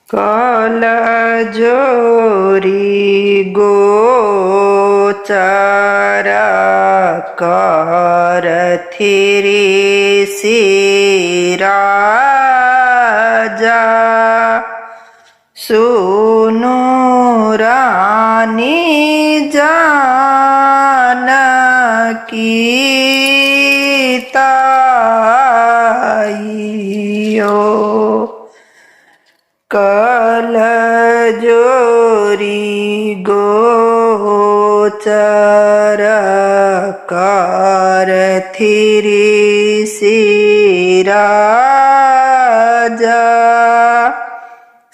कलजोरी गोचर करथिरि सिराजा सुनु रानी जानकी ताइयो कलजोरी गोचर करथिरि सिराजा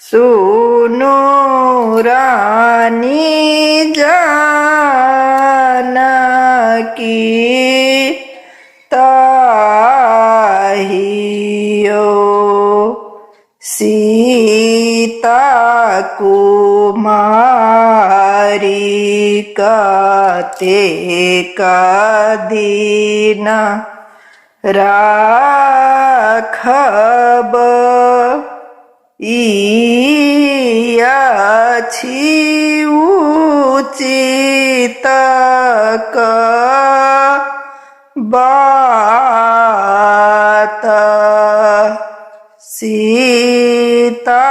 सुनु रानी जानकी ताहियो सीता कुमारी कते कदीन राखब इयाछि उचित बात सीता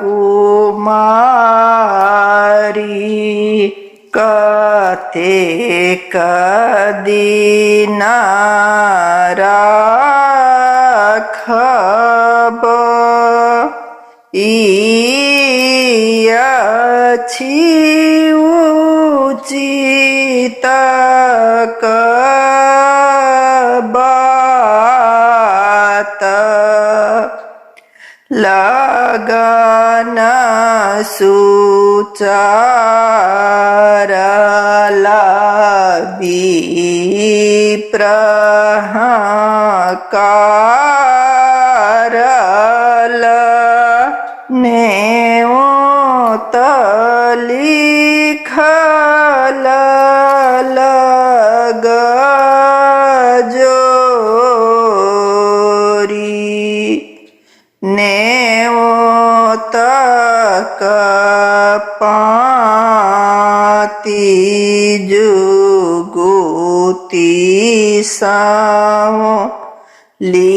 कुमारी कते कदीन राखब इयाछि उचित बात लगन सुचार विप्रहकारल नेओत लिखल लगजोरी नेओत कपाति जुगुति साओ लिखब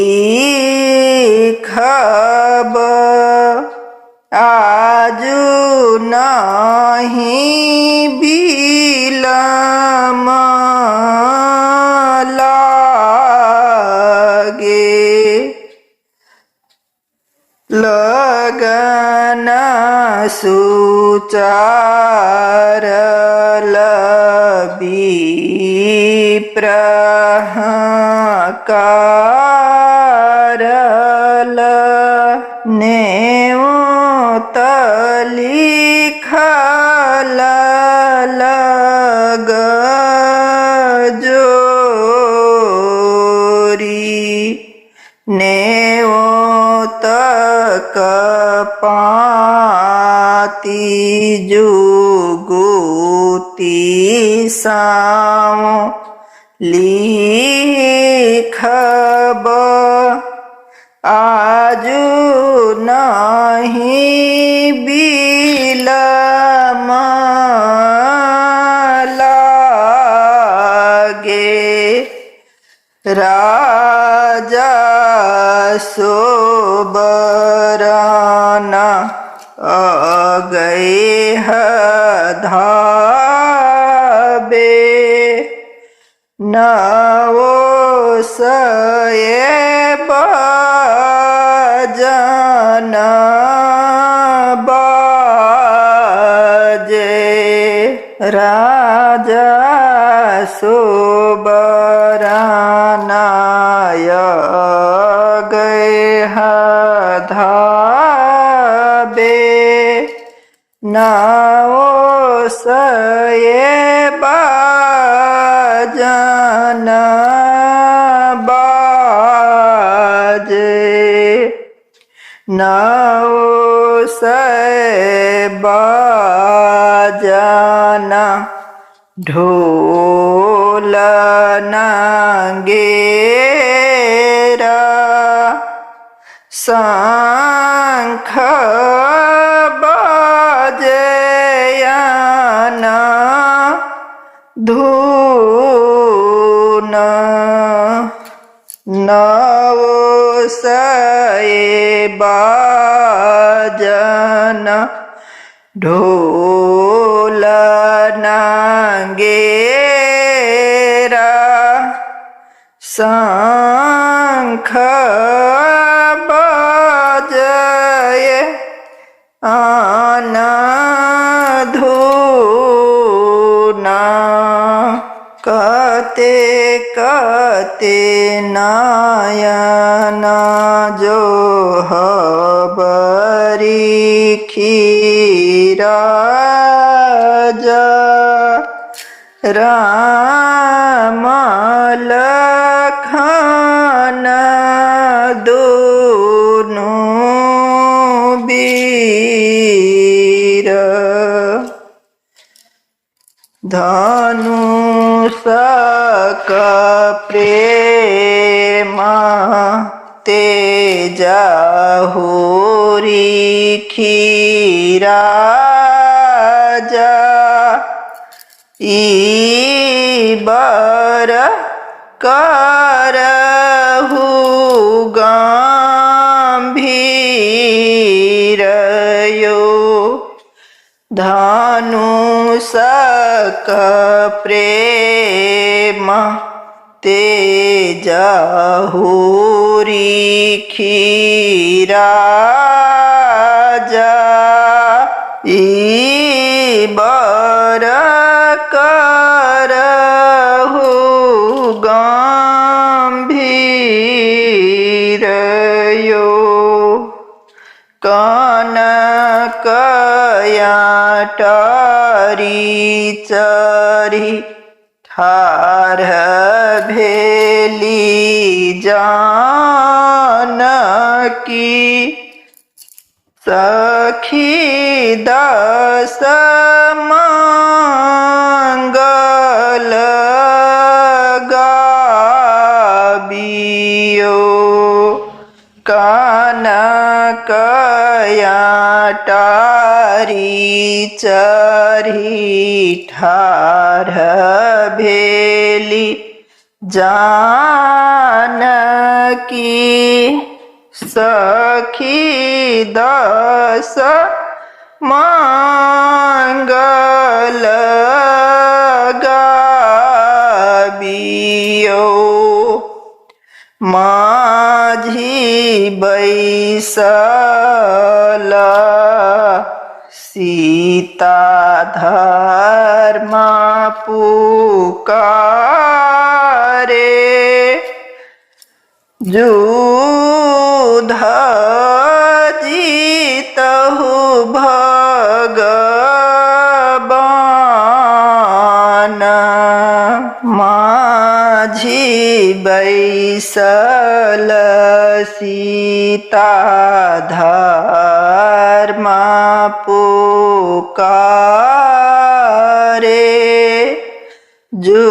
आजु नहीं बिलम लागे लगन सुचार विप्रहकारल नेओत लिखल लगजोरी नेओत कपाति जुगुति साओ लिखब आजु नहीं बिलम लागे राजा सोबरन अगए धाबे नवो सये बजन बाजे राजा सोबरनाय गए धाबे नवो सये बजन बाजे नवो सये बजन ढोल नगेरा सांगहि ધૂન નવો બાજન ઢોલના ગેરા શંખ બજે અનધૂના કતે કતે નયન જો હબરી ખીરાજ રામ લખન દુનું બીર ધનુષ પ્રેમ તેજાહુરી ખીરાજા ઈબર કરહુ ગંભીરયો ધનુષક પ્રેમ તેજાહુરી ખીરાજા ઈબર કરહુ ગંભીરયો કનકયાટરી ચરી ઠાર ભેલી જાનકી સખી દસ મંગલ ગાબિયો કનકયાટરી ચરી ઠાર ભેલી જાનકી સખી દસ મંગલ ગાબિયો माझी बैसल सीता धर्म पुकारे युद्ध जीतहु भगवान माझी बैसल सीता धर्म पुकारे जो